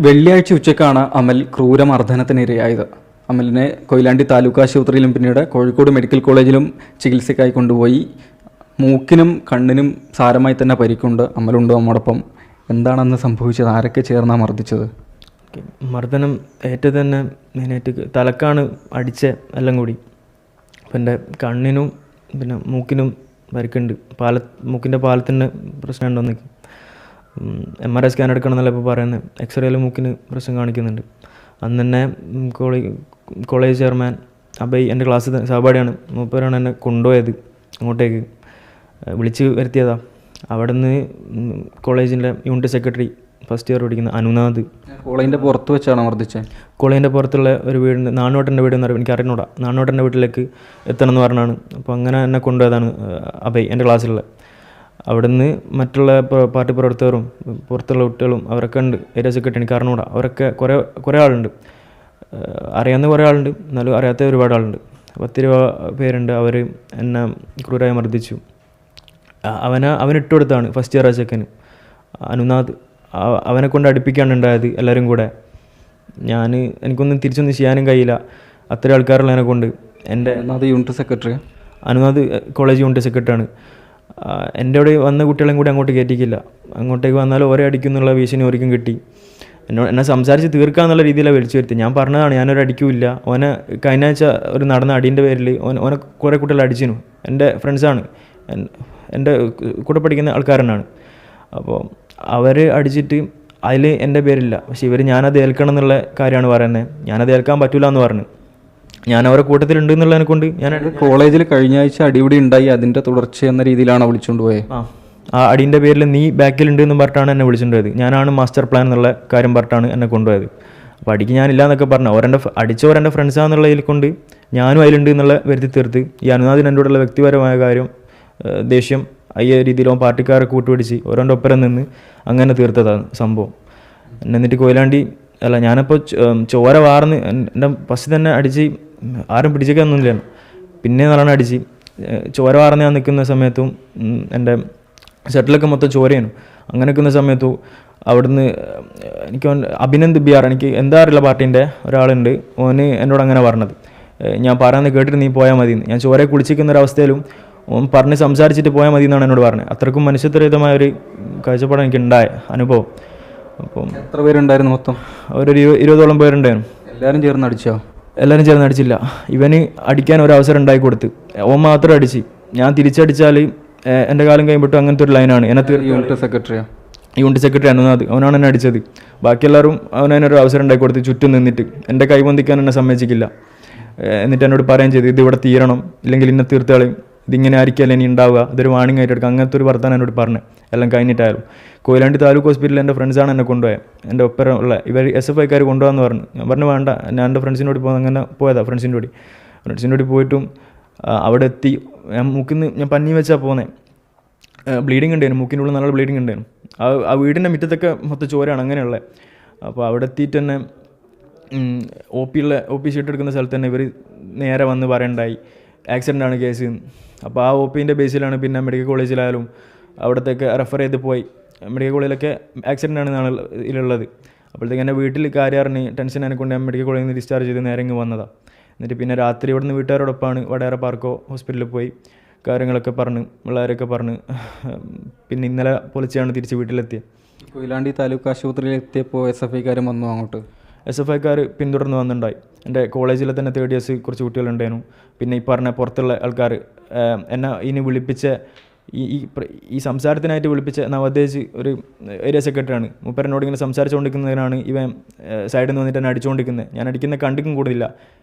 വെള്ളിയാഴ്ച ഉച്ചയ്ക്കാണ് അമൽ ക്രൂരമർദ്ദനത്തിനിരയായത്. അമലിനെ കൊയിലാണ്ടി താലൂക്ക് ആശുപത്രിയിലും പിന്നീട് കോഴിക്കോട് മെഡിക്കൽ കോളേജിലും ചികിത്സയ്ക്കായി കൊണ്ടുപോയി. മൂക്കിനും കണ്ണിനും സാരമായി തന്നെ പരിക്കുണ്ട്. അമലുണ്ട് നമ്മോടൊപ്പം. എന്താണെന്ന് സംഭവിച്ചത്? ആരൊക്കെ ചേർന്നാണ് മർദ്ദിച്ചത്? മർദ്ദനം ഏറ്റവും തന്നെ മെയിനായിട്ട് തലക്കാണ് അടിച്ച എല്ലാം കൂടി. അപ്പം എൻ്റെ കണ്ണിനും പിന്നെ മൂക്കിനും പരിക്കുണ്ട്. മൂക്കിൻ്റെ പാലത്തിൻ്റെ പ്രശ്നം ഉണ്ടോന്ന് MRI സ്കാൻ എടുക്കണമെന്നല്ല ഇപ്പോൾ പറയുന്നത്. എക്സ്റേയിൽ മൂക്കിന് പ്രശ്നം കാണിക്കുന്നുണ്ട്. അന്ന് തന്നെ കോളേജ് ചെയർമാൻ അബൈ എൻ്റെ ക്ലാസ്സിൽ സഹപാഠിയാണ്, മൂപ്പരാണ് എന്നെ കൊണ്ടുപോയത് അങ്ങോട്ടേക്ക്. വിളിച്ച് വരുത്തിയതാണ്. അവിടെ നിന്ന് കോളേജിൻ്റെ യൂണിറ്റ് സെക്രട്ടറി ഫസ്റ്റ് ഇയർ പഠിക്കുന്ന അനുനാഥ്. കോളേജിൻ്റെ പുറത്ത് വെച്ചാണ് മർദ്ദിച്ചത്? കോളേജിൻ്റെ പുറത്തുള്ള ഒരു വീടുണ്ട്, നാണോട്ടൻ്റെ വീട് എന്ന് പറയുമ്പോൾ എനിക്ക് അറിഞ്ഞൂടാ. നാണോട്ടൻ്റെ വീട്ടിലേക്ക് എത്തണം എന്ന് പറഞ്ഞാണ്. അപ്പോൾ അങ്ങനെ എന്നെ കൊണ്ടുപോയതാണ് അബൈ എൻ്റെ ക്ലാസ്സിലുള്ള. അവിടുന്ന് മറ്റുള്ള പാർട്ടി പ്രവർത്തകരും പുറത്തുള്ള കുട്ടികളും അവരൊക്കെ ഉണ്ട്. ഏരിയ സെക്രട്ടറി എനിക്ക് അറിഞ്ഞൂടാ. അവരൊക്കെ കുറേ ആളുണ്ട്. അറിയാവുന്ന കുറേ ആളുണ്ട്, എന്നാലും അറിയാത്ത ഒരുപാട് ആളുണ്ട്. 10-20 പേരുണ്ട്. അവർ എന്നെ ക്രൂരമായി മർദ്ദിച്ചു. അവനിട്ട് കൊടുത്താണ് ഫസ്റ്റ് ഇയർ ചെക്കന് അനുനാഥ്. അവനെ കൊണ്ട് അടുപ്പിക്കാണ് ഉണ്ടായത് എല്ലാവരും കൂടെ. എനിക്കൊന്നും തിരിച്ചൊന്നും ചെയ്യാനും കഴിയില്ല, അത്ര ആൾക്കാരുള്ള എന്നെ കൊണ്ട്. എൻ്റെ unit secretary Anunath college unit സെക്രട്ടറിയാണ്. എൻ്റെ അവിടെ വന്ന കുട്ടികളെയും കൂടി അങ്ങോട്ട് കയറ്റിക്കില്ല. അങ്ങോട്ടേക്ക് വന്നാൽ ഓരോ അടിക്കുന്നുള്ള ഭീഷണി ഒരിക്കും കിട്ടി. എന്നെ സംസാരിച്ച് തീർക്കാന്നുള്ള രീതിയിലാണ് വിളിച്ചു വരുത്തി. ഞാൻ പറഞ്ഞതാണ് ഞാനൊരു അടിക്കൂല്ല. ഓനെ കഴിഞ്ഞ ആഴ്ച ഒരു നടന്ന അടീൻ്റെ പേരിൽ ഓനെ കുറേ കുട്ടികൾ അടിച്ചിരുന്നു. എൻ്റെ ഫ്രണ്ട്സാണ്, എൻ്റെ കൂടെ പഠിക്കുന്ന ആൾക്കാരനാണ്. അപ്പോൾ അവർ അടിച്ചിട്ട് അതിൽ എൻ്റെ പേരില്ല. പക്ഷേ ഞാനത് ഏൽക്കണം എന്നുള്ള കാര്യമാണ് പറയുന്നത്. ഞാനത് ഏൽക്കാൻ പറ്റില്ല എന്ന് പറഞ്ഞു. ഞാൻ അവരെ കൂട്ടത്തിലുണ്ട് എന്നുള്ളതിനെ കൊണ്ട് ഞാൻ കോളേജിൽ കഴിഞ്ഞ ആഴ്ച അടിപിടി ഉണ്ടായി, അതിൻ്റെ തുടർച്ച എന്ന രീതിയിലാണ് വിളിച്ചുകൊണ്ട് പോയത്. ആ അടീൻ്റെ പേരിൽ നീ ബാക്കിലുണ്ട് എന്ന് പറഞ്ഞിട്ടാണ് എന്നെ വിളിച്ചുകൊണ്ട് പോയത്. ഞാനാണ് മാസ്റ്റർ പ്ലാൻ എന്നുള്ള കാര്യം പറഞ്ഞിട്ടാണ് എന്നെ കൊണ്ടുപോയത്. അപ്പോൾ അടിക്ക് ഞാനില്ല എന്നൊക്കെ പറഞ്ഞു. അടിച്ചവരെൻ്റെ ഫ്രണ്ട്സാണെന്നുള്ളതിൽ കൊണ്ട് ഞാനും അതിലുണ്ട് എന്നുള്ള വരുത്തി തീർത്ത്. ഈ അനുനാഥിന് എൻ്റെ കൂടെയുള്ള വ്യക്തിപരമായ കാര്യം ദേഷ്യം അയ്യ രീതിയിലോ പാർട്ടിക്കാരെ കൂട്ടുപിടിച്ച് ഓരോൻ്റെ ഒപ്പരം നിന്ന് അങ്ങനെ തീർത്തതാണ് സംഭവം. എന്നിട്ട് കൊയിലാണ്ടി അല്ല, ഞാനിപ്പോൾ ചോര വാർന്ന് എൻ്റെ ഫസ്റ്റ് തന്നെ അടിച്ച് ആരും പിടിച്ചേക്കൊന്നുമില്ല. പിന്നെ നല്ലോണം അടിച്ച് ചോര വാർന്ന് ഞാൻ നിൽക്കുന്ന സമയത്തും എൻ്റെ ഷട്ടിലൊക്കെ മൊത്തം ചോരയാണ്. അങ്ങനെ നിൽക്കുന്ന സമയത്തും അവിടുന്ന് എനിക്ക് അഭിനന്ദ് ബിആർ, എനിക്ക് എന്താ അറിയില്ല, പാർട്ടീൻ്റെ ഒരാളുണ്ട്. ഓന് എന്നോട് അങ്ങനെ പറഞ്ഞത്, ഞാൻ പറയാമെന്ന് കേട്ടിട്ട് നീ പോയാൽ മതി. ഞാൻ ചോരയെ കുളിച്ചിരിക്കുന്ന ഒരവസ്ഥയിലും ഓൻ പറഞ്ഞ് സംസാരിച്ചിട്ട് പോയാൽ മതി എന്നാണ് എന്നോട് പറഞ്ഞത്. അത്രക്കും മനുഷ്യത്വരഹിതമായ ഒരു കാഴ്ചപ്പാട് എനിക്ക് ഉണ്ടായ അനുഭവം. അപ്പം എത്ര പേരുണ്ടായിരുന്നു മൊത്തം? ഒരു 20ഓളം പേരുണ്ടായിരുന്നു. എല്ലാവരും ചേർന്ന് അടിച്ചോ? എല്ലാവരും ചേർന്ന് അടിച്ചില്ല. ഇവന് അടിക്കാൻ ഒരു അവസരം ഉണ്ടാക്കി കൊടുത്ത് ഓൻ മാത്രം അടിച്ച്. ഞാൻ തിരിച്ചടിച്ചാൽ എൻ്റെ കാലം കഴിയുമ്പോട്ടും അങ്ങനത്തെ ഒരു ലൈനാണ്. യൂണിറ്റ് സെക്രട്ടറി അനുനാഥ്, അവനാണ് എന്നെ അടിച്ചത്. ബാക്കിയെല്ലാവരും അവനൊരു അവസരം ഉണ്ടാക്കി കൊടുത്ത് ചുറ്റും നിന്നിട്ട് എൻ്റെ കൈ പൊന്തിക്കാൻ എന്നെ സമ്മതിച്ചില്ല. എന്നിട്ട് എന്നോട് പറയുകയും ചെയ്തു, ഇത് ഇവിടെ തീരണം, ഇല്ലെങ്കിൽ ഇന്നെ തീർത്താളെയും, ഇതിങ്ങനെ ആയിരിക്കല്ലേ ഇനി ഉണ്ടാവുക, ഇതൊരു വാണിംഗ് ആയിട്ട് എടുക്കുക. അങ്ങനത്തെ ഒരു വർത്താനം എന്നോട് പറഞ്ഞു. എല്ലാം കഴിഞ്ഞിട്ടായാലും കൊയിലാണ്ടി താലൂക്ക് ഹോസ്പിറ്റലിൽ എൻ്റെ ഫ്രണ്ട്സാണ് എന്നെ കൊണ്ടുപോയത്. എൻ്റെ ഒപ്പരം ഉള്ള ഇവർ SFIക്കാർ കൊണ്ടുപോകാമെന്ന് പറഞ്ഞു. ഞാൻ പറഞ്ഞു വേണ്ട, ഞാൻ എൻ്റെ ഫ്രണ്ട്സിനോട് അങ്ങനെ പോയതാണ്. ഫ്രണ്ട്സിൻ്റെ കൂടി പോയിട്ടും അവിടെ എത്തി. ഞാൻ പഞ്ഞി വെച്ചാൽ പോകുന്നത്. ബ്ലീഡിങ് ഉണ്ടായിരുന്നു, മൂക്കിൻ്റെ ഉള്ളിൽ നല്ല ബ്ലീഡിങ് ഉണ്ടായിരുന്നു. ആ വീടിൻ്റെ മുറ്റത്തൊക്കെ മൊത്തം ചോരയാണ് അങ്ങനെയുള്ളത്. അപ്പോൾ അവിടെ എത്തിയിട്ട് തന്നെ OP ഷീറ്റ് എടുക്കുന്ന സ്ഥലത്ത് തന്നെ ഇവർ നേരെ വന്ന് പറയണ്ടായി ആക്സിഡൻ്റാണ് കേസ്. അപ്പോൾ ആ OPൻ്റെ ബേസിലാണ് പിന്നെ മെഡിക്കൽ കോളേജിലായാലും അവിടത്തേക്ക് റെഫർ ചെയ്ത് പോയി. മെഡിക്കൽ കോളേജിലൊക്കെ ആക്സിഡൻ്റാണ് ഇതിലുള്ളത്. അപ്പോഴത്തേക്ക് എൻ്റെ വീട്ടിൽ കാര്യം അറിഞ്ഞ് ടെൻഷൻ എന്നെക്കൊണ്ട് ഞാൻ മെഡിക്കൽ കോളേജിൽ നിന്ന് ഡിസ്ചാർജ് ചെയ്ത് നേരെ ഇങ്ങ് വന്നതാണ്. എന്നിട്ട് പിന്നെ രാത്രി ഇവിടുന്ന് വീട്ടുകാരോടൊപ്പമാണ് വടകര പാർക്കോ ഹോസ്പിറ്റലിൽ പോയി കാര്യങ്ങളൊക്കെ പറഞ്ഞ് പിള്ളേരൊക്കെ പറഞ്ഞ് പിന്നെ ഇന്നലെ പൊളിച്ചാണ് തിരിച്ച് വീട്ടിലെത്തിയത്. കൊയിലാണ്ടി താലൂക്ക് ആശുപത്രിയിൽ എത്തിയപ്പോൾ SFIക്കാരും വന്നു അങ്ങോട്ട്? SFIക്കാർ പിന്തുടർന്ന് വന്നിട്ടുണ്ടായി. എൻ്റെ കോളേജിലെ തന്നെ 3rd ഇയേഴ്സ് കുറച്ച് കുട്ടികളുണ്ടായിരുന്നു. പിന്നെ ഈ പറഞ്ഞ പുറത്തുള്ള ആൾക്കാർ എന്നെ ഇനി വിളിപ്പിച്ച ഈ സംസാരത്തിനായിട്ട് വിളിപ്പിച്ച നവോദയ് ഒരു ഏരിയ സെക്രട്ടറിയാണ്. മൂപ്പരനോട് ഇങ്ങനെ സംസാരിച്ചുകൊണ്ടിരിക്കുന്നതിനാണ് ഇവൻ സൈഡിൽ നിന്ന് വന്നിട്ട് എന്നെ അടിച്ചുകൊണ്ടിരിക്കുന്നത്. ഞാൻ അടിക്കുന്ന കണ്ടിക്കും കൂടുതലില്ല,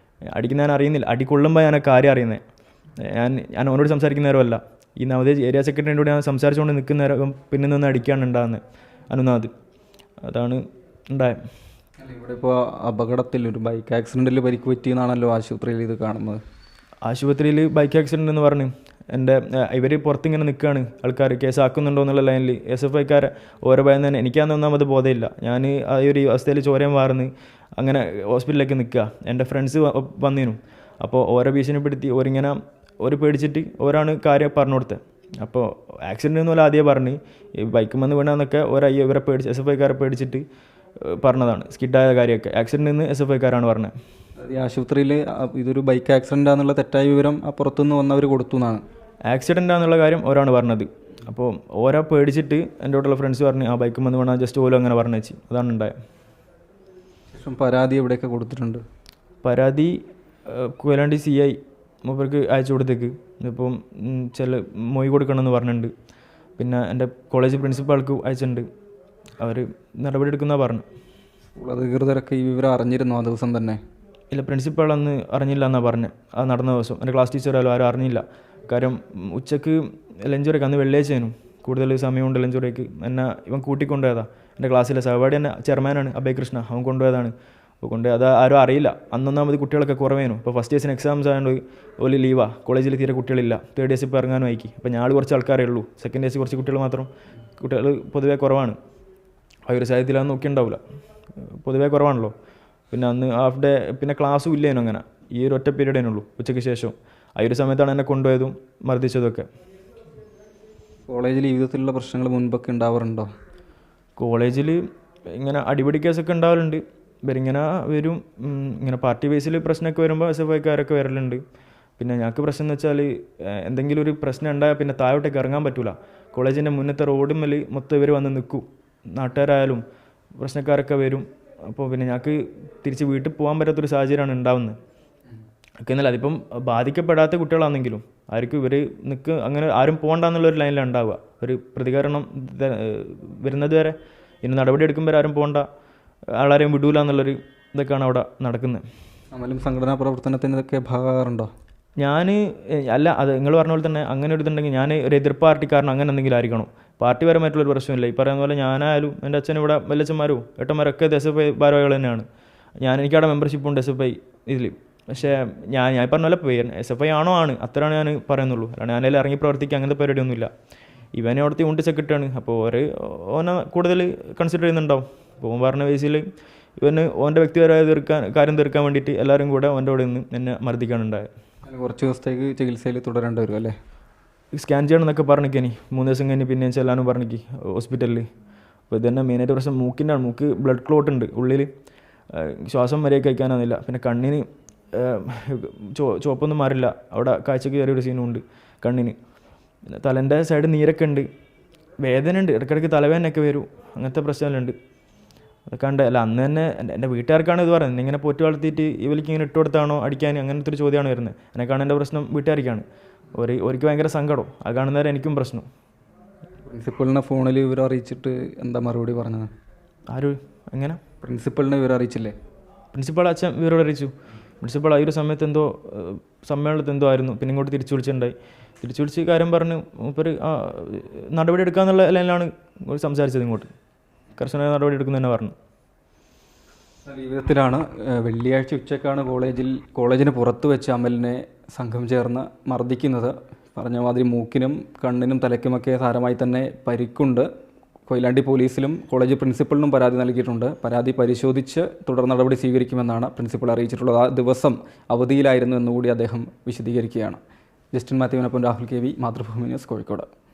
അടിക്കുന്ന ഞാൻ അറിയുന്നില്ല. അടിക്കൊള്ളുമ്പോൾ ഞാൻ കാര്യം അറിയുന്നത്. ഞാൻ അവനോട് സംസാരിക്കുന്ന നേരമല്ല, ഈ നവോദയ് ഏരിയ സെക്രട്ടറിനോട് ഞാൻ സംസാരിച്ചുകൊണ്ട് നിൽക്കുന്ന നേരം പിന്നെ നിന്ന് അടിക്കാണ് ഉണ്ടാകുന്നത് അനുനാഥ്. അതാണ് ഉണ്ടായത്. ഇവിടെ ഇപ്പോൾ അപകടത്തിൽ ഒരു ബൈക്ക് ആക്സിഡൻറ്റിൽ പരിക്ക് പറ്റിയെന്നാണല്ലോ ആശുപത്രിയിൽ ഇത് കാണുന്നത്. ആശുപത്രിയിൽ ബൈക്ക് ആക്സിഡൻ്റ് എന്ന് പറഞ്ഞ് ഇവർ പുറത്തിങ്ങനെ നിൽക്കുകയാണ്, ആൾക്കാർ കേസാക്കുന്നുണ്ടോ എന്നുള്ള ലൈനിൽ. SFIക്കാർ ഓരോ ഭയം തന്നെ. എനിക്കാന്ന് ഒന്നാമത് ബോധമില്ല. ഞാൻ ആ ഒരു അവസ്ഥയിൽ ചോരയും വാർന്ന് അങ്ങനെ ഹോസ്പിറ്റലിലേക്ക് നിൽക്കുക. എൻ്റെ ഫ്രണ്ട്സ് വന്നിരുന്നു. അപ്പോൾ ഓരോ ഭീഷണിപ്പെടുത്തി ഒരു പേടിച്ചിട്ട് ഓരാണ് കാര്യം പറഞ്ഞു കൊടുത്തത്. അപ്പോൾ ആക്സിഡൻ്റ് ഒന്നുമല്ല ആദ്യമേ പറഞ്ഞ് ഈ ബൈക്ക് വന്ന് വീണാന്നൊക്കെ ഇവരെ പേടിച്ച് SFIക്കാരെ പേടിച്ചിട്ട് പറഞ്ഞതാണ് സ്കിഡായ കാര്യമൊക്കെ. ആക്സിഡൻറ്റ് നിന്ന് SFIക്കാരാണ് പറഞ്ഞത്. ഈ ആശുപത്രിയിൽ ഇതൊരു ബൈക്ക് ആക്സിഡൻ്റ് ആണെന്നുള്ള തെറ്റായ വിവരം പുറത്തുനിന്ന് വന്നവർ കൊടുത്തു എന്നാണ്. ആക്സിഡൻ്റ് ആണെന്നുള്ള കാര്യം ഓരാണ് പറഞ്ഞത്. അപ്പോൾ ഓരോ പേടിച്ചിട്ട് എൻ്റെ കൂടെയുള്ള ഫ്രണ്ട്സ് പറഞ്ഞ് ആ ബൈക്ക് വന്ന് വേണം ജസ്റ്റ് പോലും അങ്ങനെ പറഞ്ഞു വെച്ച്. അതാണ് ഉണ്ടായത്. ശേഷം പരാതി എവിടെയൊക്കെ കൊടുത്തിട്ടുണ്ട്? പരാതി കൊയിലാണ്ടി CI മൂപ്പർക്ക് അയച്ചു കൊടുത്തേക്ക്. ഇപ്പം ചില മൊഴി കൊടുക്കണമെന്ന് പറഞ്ഞിട്ടുണ്ട്. പിന്നെ എൻ്റെ കോളേജ് പ്രിൻസിപ്പാൾക്ക് അയച്ചിട്ടുണ്ട്. അവർ നടപടി എടുക്കുന്നതാണ് പറഞ്ഞു. സ്കൂൾ അധികൃതരൊക്കെ ഈ വിവരം അറിഞ്ഞിരുന്നു ആ ദിവസം തന്നെ? ഇല്ല, പ്രിൻസിപ്പാൾ അന്ന് അറിഞ്ഞില്ല എന്നാണ് പറഞ്ഞത്. അത് നടന്ന ദിവസം എൻ്റെ ക്ലാസ് ടീച്ചറായാലും ആരും അറിഞ്ഞില്ല. കാര്യം ഉച്ചക്ക് ലഞ്ച് ബ്രേക്ക്, അന്ന് വെള്ളിയാഴ്ചയായിരുന്നു, കൂടുതൽ സമയമുണ്ട് ലഞ്ച് ബ്രേക്ക്. എന്നെ ഇവൻ കൂട്ടിക്കൊണ്ടുപോയതാണ്. എൻ്റെ ക്ലാസ്സിലെ സഹപാഠി തന്നെ ചെയർമാനാണ് അഭയ് കൃഷ്ണ, അവൻ കൊണ്ടുപോയതാണ്. അപ്പോൾ അത് ആരും അറിയില്ല. അന്നൊന്നാമത് കുട്ടികളൊക്കെ കുറവേനു. ഇപ്പോൾ ഫസ്റ്റ് ഇയേഴ്സിന് എക്സാംസ് ആയതുകൊണ്ട് ഒരു ലീവാണ്. കോളേജിൽ തീരെ കുട്ടികളില്ല. തേർഡ് ഇയേഴ്സ് ഇപ്പോൾ ഇറങ്ങാനും ആയിക്കി. അപ്പോൾ ഞാൻ കുറച്ച് ആൾക്കാരേ ഉള്ളൂ. സെക്കൻഡ് ഇയേഴ്സ് കുറച്ച് കുട്ടികൾ മാത്രം. കുട്ടികൾ പൊതുവേ കുറവാണ്. ആ ഒരു സാഹചര്യത്തിൽ അത് നോക്കിയിട്ടുണ്ടാവില്ല, പൊതുവേ കുറവാണല്ലോ. പിന്നെ അന്ന് ഹാഫ് ഡേ പിന്നെ ക്ലാസ്സും ഇല്ലേനു. അങ്ങനെ ഈ ഒരു ഒറ്റ പീരീഡേനുള്ളൂ ഉച്ചയ്ക്ക് ശേഷം. ആ ഒരു സമയത്താണ് എന്നെ കൊണ്ടുപോയതും മർദ്ദിച്ചതൊക്കെ. കോളേജിൽ ഈ വിധത്തിലുള്ള പ്രശ്നങ്ങൾ മുൻപൊക്കെ ഉണ്ടാവാറുണ്ടോ? കോളേജിൽ ഇങ്ങനെ അടിപിടി കേസൊക്കെ ഉണ്ടാവലുണ്ട്. ഇവരിങ്ങനെ വരും, ഇങ്ങനെ പാർട്ടി ബേസിൽ പ്രശ്നമൊക്കെ വരുമ്പോൾ SFIക്കാരൊക്കെ വരലുണ്ട്. പിന്നെ ഞങ്ങൾക്ക് പ്രശ്നം എന്ന് വെച്ചാൽ എന്തെങ്കിലും ഒരു പ്രശ്നം ഉണ്ടായാൽ പിന്നെ താഴോട്ടേക്ക് ഇറങ്ങാൻ പറ്റില്ല. കോളേജിൻ്റെ മുന്നത്തെ റോഡുമ്മൽ മൊത്തം ഇവർ വന്ന് നിൽക്കും. നാട്ടുകാരായാലും പ്രശ്നക്കാരൊക്കെ വരും. അപ്പോൾ പിന്നെ ഞങ്ങൾക്ക് തിരിച്ച് വീട്ടിൽ പോകാൻ പറ്റാത്തൊരു സാഹചര്യമാണ് ഉണ്ടാവുന്നത്. ഒക്കെ എന്നല്ല, അതിപ്പം ബാധിക്കപ്പെടാത്ത കുട്ടികളാണെങ്കിലും ആർക്കും ഇവർ അങ്ങനെ ആരും പോകണ്ടെന്നുള്ളൊരു ലൈനിലാണ് ഉണ്ടാവുക. ഒരു പ്രതികരണം വരുന്നത് വരെ ഇനി നടപടി എടുക്കുമ്പോൾ ആരും പോകണ്ട, ആളാരെയും വിടൂല എന്നുള്ളൊരു ഇതൊക്കെയാണ് അവിടെ നടക്കുന്നത്. അമലും സംഘടനാ പ്രവർത്തനത്തിന് ഇതൊക്കെ ഭാഗമാകാറുണ്ടോ? ഞാൻ അല്ല, അത് നിങ്ങൾ പറഞ്ഞ പോലെ തന്നെ അങ്ങനെ ഒരു ഇതുണ്ടെങ്കിൽ ഞാൻ ഒരു എതിർ പാർട്ടിക്കാരൻ അങ്ങനെ എന്തെങ്കിലും ആയിരിക്കണം. പാർട്ടി പരമായിട്ടുള്ളൊരു പ്രശ്നമില്ല. ഈ പറയുന്ന പോലെ ഞാനായാലും എൻ്റെ അച്ഛനും ഇവിടെ വല്യച്ഛന്മാരും ഏട്ടന്മാരൊക്കെ SFI ഭാരവാഹികൾ തന്നെയാണ്. എനിക്കവിടെ മെമ്പർഷിപ്പ് ഉണ്ട് SFI ഇതിൽ. പക്ഷേ ഞാൻ പറഞ്ഞ പോലെ പേര് SFI ആണോ ആണ്, അത്രയാണ് ഞാൻ പറയുന്നുള്ളൂ. അല്ലാണ്ട് ഞാനതിൽ ഇറങ്ങി പ്രവർത്തിക്കുക അങ്ങനത്തെ പരിപാടിയൊന്നുമില്ല. ഇവനെ അവിടുത്തെ യൂണിറ്റ് സെക്രട്ടറിയാണ്. അപ്പോൾ ഓനെ കൂടുതൽ കൺസിഡർ ചെയ്യുന്നുണ്ടാവും. അപ്പോൾ ഓൻ പറഞ്ഞ ബേസിൽ ഇവന് ഓൻ്റെ വ്യക്തിപരമായ കാര്യം തീർക്കാൻ വേണ്ടിയിട്ട് എല്ലാവരും കൂടെ ഓൻ്റെ അവിടെ നിന്ന് എന്നെ മർദ്ദിക്കാനുണ്ടായത്. കുറച്ച് ദിവസത്തേക്ക് ചികിത്സയിൽ തുടരേണ്ടി വരും അല്ലേ? സ്കാൻ ചെയ്യണമെന്നൊക്കെ പറഞ്ഞിനി. 3 ദിവസം കഴിഞ്ഞ് പിന്നെ ചെല്ലാനും പറഞ്ഞിക്ക് ഹോസ്പിറ്റലിൽ. അപ്പോൾ ഇതന്നെ മെയിനായിട്ട് പ്രശ്നം മൂക്കിൻ്റെ ആണ്. മൂക്ക് ബ്ലഡ് ക്ലോട്ട് ഉണ്ട് ഉള്ളിൽ. ശ്വാസം വരെ കഴിക്കാനാകുന്നില്ല. പിന്നെ കണ്ണിന് ചുവപ്പൊന്നും മാറില്ല. അവിടെ കാഴ്ചക്ക് ചെറിയൊരു സീനുണ്ട് കണ്ണിന്. പിന്നെ തലേൻ്റെ സൈഡ് നീരൊക്കെ ഉണ്ട്, വേദന ഉണ്ട്, ഇടയ്ക്കിടയ്ക്ക് തലവേദനയൊക്കെ വരും. അങ്ങനത്തെ പ്രശ്നങ്ങളുണ്ട്. അതൊക്കെ ഉണ്ട്. അല്ല, അന്ന് തന്നെ എൻ്റെ വീട്ടുകാർക്കാണ് ഇത് പറയുന്നത്. ഇങ്ങനെ പോറ്റി വളർത്തിയിട്ട് ഇവർക്ക് ഇങ്ങനെ ഇട്ട് കൊടുത്താണോ അടിക്കാൻ, അങ്ങനത്തെ ഒരു ചോദ്യമാണ് വരുന്നത്. എന്നെക്കാണ് എൻ്റെ പ്രശ്നം വീട്ടുകാർക്കാണ്. ഒരിക്കൽ ഭയങ്കര സങ്കടം. അത് കാണുന്നവരെ എനിക്കും പ്രശ്നം. പ്രിൻസിപ്പളിനെ ഫോണിൽ ഇവർ അറിയിച്ചിട്ട് എന്താ മറുപടി പറഞ്ഞത്? ആര് എങ്ങനെ? പ്രിൻസിപ്പളിനെ ഇവർ അറിയിച്ചില്ലേ? പ്രിൻസിപ്പാൾ അച്ഛൻ ഇവരോട് അറിയിച്ചു. പ്രിൻസിപ്പാൾ ആ ഒരു സമയത്ത് എന്തോ സമ്മേളനത്തിൽ എന്തോ ആയിരുന്നു. പിന്നെ ഇങ്ങോട്ട് തിരിച്ചു വിളിച്ചിട്ടുണ്ടായി. തിരിച്ചു വിളിച്ച് കാര്യം പറഞ്ഞു. മൂപ്പർ നടപടി എടുക്കാന്നുള്ള ലൈനിലാണ് സംസാരിച്ചത്. ഇങ്ങോട്ട് കർശനമായ നടപടി എടുക്കുന്നു പറഞ്ഞു. ഈ വിധത്തിലാണ് വെള്ളിയാഴ്ച ഉച്ചക്കാണ് കോളേജിന് പുറത്ത് വെച്ച് അമലിനെ സംഘം ചേർന്ന് മർദ്ദിക്കുന്നത്. പറഞ്ഞ മാതിരി മൂക്കിനും കണ്ണിനും തലയ്ക്കുമൊക്കെ സാരമായി തന്നെ പരിക്കുണ്ട്. കൊയിലാണ്ടി പോലീസിലും കോളേജ് പ്രിൻസിപ്പളിനും പരാതി നൽകിയിട്ടുണ്ട്. പരാതി പരിശോധിച്ച് തുടർ നടപടി സ്വീകരിക്കുമെന്നാണ് പ്രിൻസിപ്പൾ അറിയിച്ചിട്ടുള്ളത്. ആ ദിവസം അവധിയിലായിരുന്നു എന്നുകൂടി അദ്ദേഹം വിശദീകരിക്കുകയാണ്. ജസ്റ്റിൻ മാത്യുവിനൊപ്പം രാഹുൽ KV, മാതൃഭൂമി ന്യൂസ്, കോഴിക്കോട്.